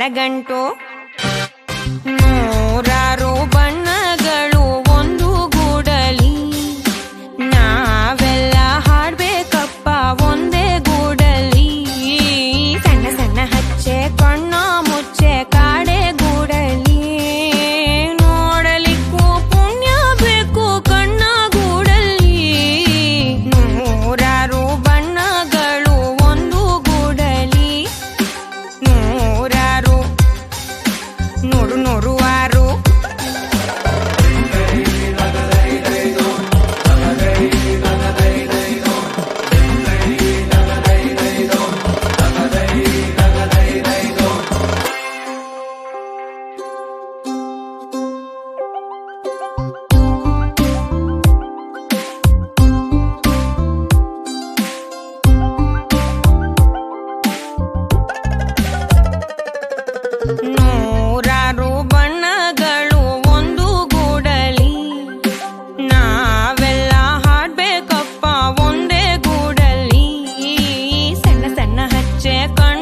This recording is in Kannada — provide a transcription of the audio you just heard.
ಮನಗಂಟು ನೂರಾರು ಬಣ್ಣಗಳು ಒಂದು ಗೂಡಲಿ ನಾವೆಲ್ಲ ಹಾಡ್ಬೇಕಪ್ಪ ಒಂದೇ ಗೂಡಲಿ ಸಣ್ಣ ಸಣ್ಣ ಹಚ್ಚೆ ಕಣ್ಣ ಮುಚ್ಚೆ ಕಾಡೆ ಗೂಡಲಿ ನೋಡಲಿಕ್ಕೂ ಪುಣ್ಯ ಬೇಕು ಕಣ್ಣ ಗೂಡಲಿ ನೂರಾರು ಬಣ್ಣಗಳು ಒಂದು ಗೂಡಲಿ ನೂರಾರು ನೂರು ನೂರು ಆರು ನೂರಾರು ಬಣ್ಣಗಳು ಒಂದು ಗೂಡಲಿ ನಾವೆಲ್ಲ ಹಾಡ್ಬೇಕಪ್ಪ ಒಂದೇ ಗೂಡಲಿ ಸಣ್ಣ ಸಣ್ಣ ಹಚ್ಚೆ ಕಣ್ಣು